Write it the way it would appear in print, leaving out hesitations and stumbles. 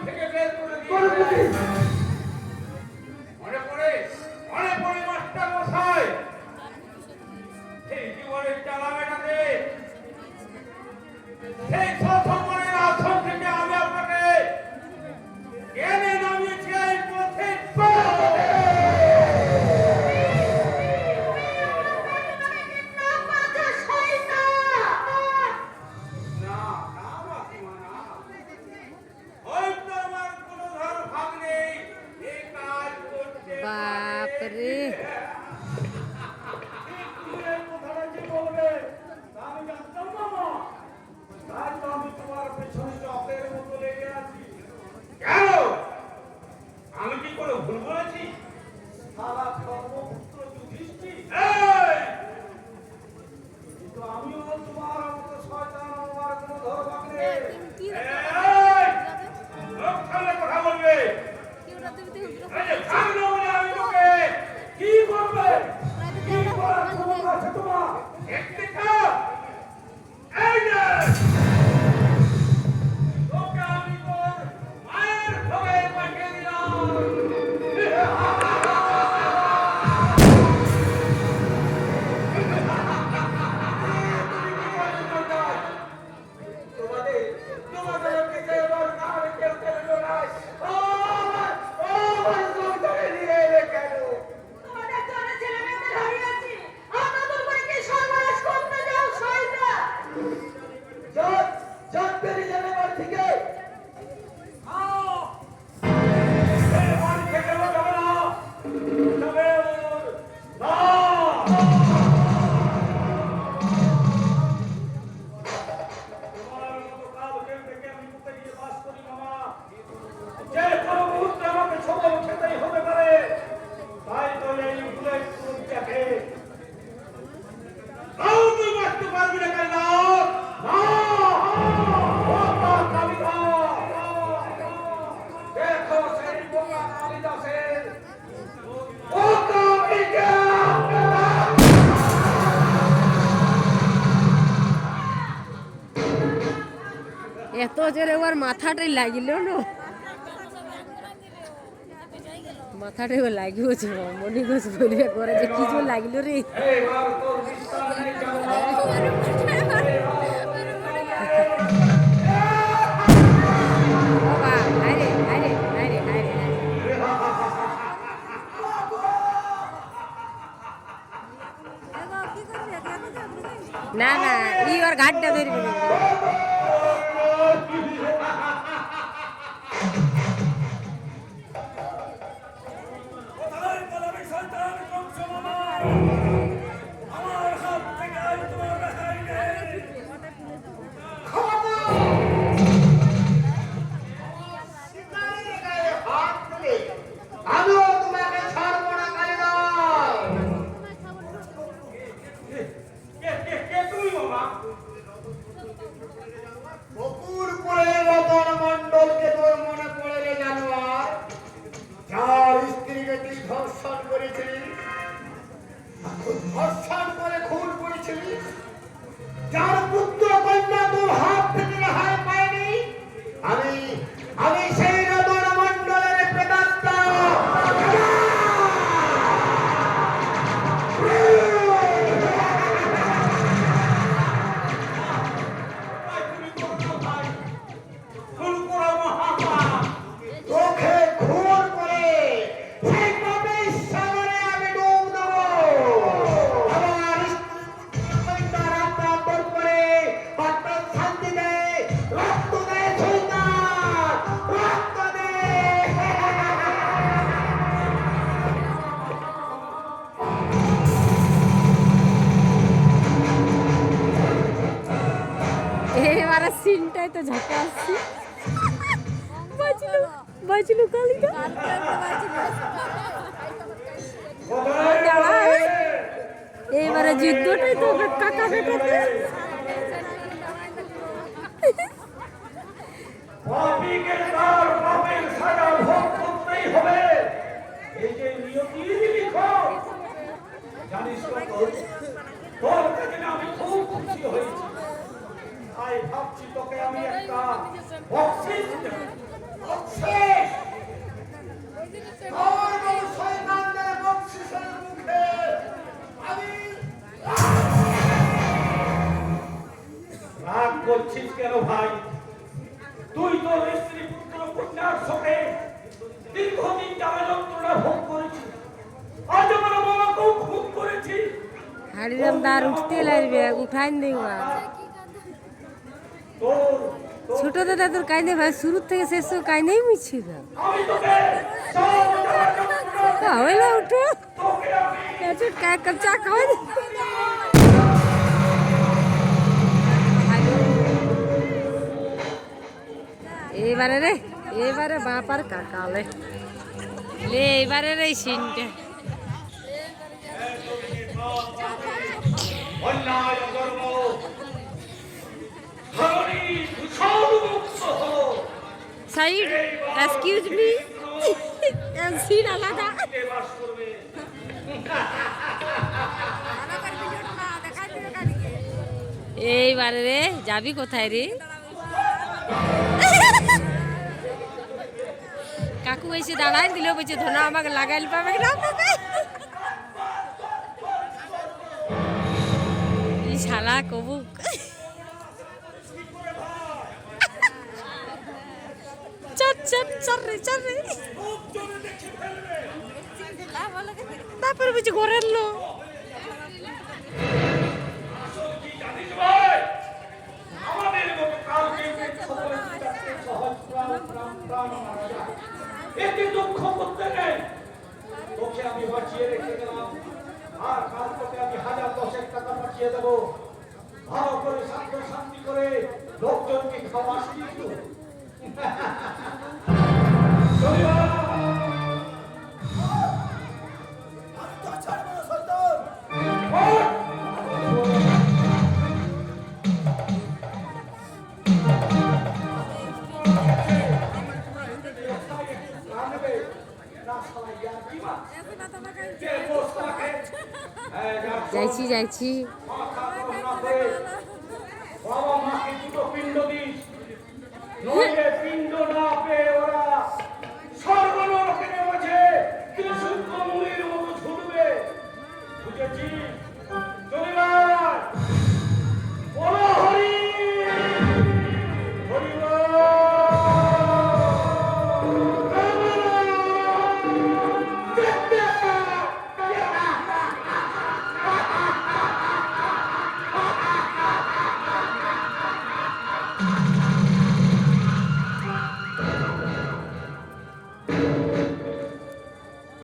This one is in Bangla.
থেকে বের করে দিয়েছে। মনে পড়ে মাস্টার মশাই, সেই জীবনের চালাবেটাতে সেই সৎসম্মানের আসন থেকে আমি আপনাকে টেনে নামিয়েছি এই পথে। বাপরে আমি কি কোনো ভুল বলেছি? সারা ধর্মপুত্র যুধিষ্ঠির, কিন্তু আমিও তোমার মতো শয়তান আমার কোনো ধর্ম নেই। কথা বলবে আমি তোকে কি করবে? কি করার ক্ষমতা আছে তোমার? একটি কাজ এই যে তোকে আমি তোর মায়ের ঘরে পাঠিয়ে দিলাম। এত জোরে ওর মাথাটাই লাগিল না, মাথাটাই লাগিয়েছে মনে করছে বলিয়া করে যে কি জোর লাগিল রে। না না ই ওর ঘাটটা ধরবে না। ধর্ষণ করে খুন করেছিলি, যার পুত্র কন্যা তোর হাত থেকে রেহাই পায়নি, আমি আমি সেই রতন মণ্ডলের প্রেতাত্মা। তোকে খুন করে সেই পাপের সাগরে আমি ডুব দেবো। আমার স্ত্রী রাত করে পাত্র শান্তি দেয়, রক্ত দেয়, সুলতান রক্ত দেয়। এবারে সিনটাই তো ঝাঁকাস, বাঁচলু কালিকা এবারে যুদ্ধটাই তো কাকা বেটাতে। পাপীকে তার পাপের সাজা ভোগ করতেই হবে, এই যে নিয়তি লিখো। জানিস তো তোর কাছে আমি খুব খুশি হয়েছি, তাই ভাবছি তোকে আমি একটা বকশিশ দেব। তুই তোর স্ত্রী পুত্র কন্যার সঙ্গে দীর্ঘদিন জ্বালা যন্ত্রণা ভোগ করেছিস। আজ আমার বাবাকেও খুন করেছিস। হাড়িরাম দার উঠতে লাগবে উঠাইন দেওয়া তোর ছোট দাদা তোর কাইনে ভাই শুরু থেকে শেষ কাইনেই মিছিল আমি তোকে সব জ্বালা যন্ত্রণা হইলো উঠো তোকে আমি এচুট কাক কাপ চা খাওয়াই এবারে রে এবারে বাপার কাকালে লে এবারে রে সিনটা অন্যায় অধর্ম ধরণী ভূষণমুক্ত হলো। সাইড এক্সকিউজ মি সিন আলাদা কে বাস করবে? এইবারে রে যাবি কোথায় রে কাকু এসে দাঁড়াই দিল বলছে ধনা আমাকে লাগাইল পাবে না পাবে ই শালা কবু চট চট চট রে চট রে তারপরে বলছে ঘরের লোক আসল কি জানিস ভাই? আমাদের মতো কাউকে সকলে চিতাকে সহজ প্রাণ প্রাণ প্রাণ মারা যায়। এতে দুঃখ করতে নেই। তোকে আমি বাঁচিয়ে রেখে গেলাম, আর কাল তোকে আমি 1000-10 টাকা পাঠিয়ে দেবো। ভালো করে শান্তি করে লোকজনকে খাওয়াস কিন্তু। চলিবা। যাইছি যাইছি বাবা মাকে দুটো পিণ্ড দিস, নইলে পিণ্ড না পেয়ে ওরা স্বর্গনরকের মাঝে ত্রিশূল মুনির মতো ঝুলবে। বুঝেছিস?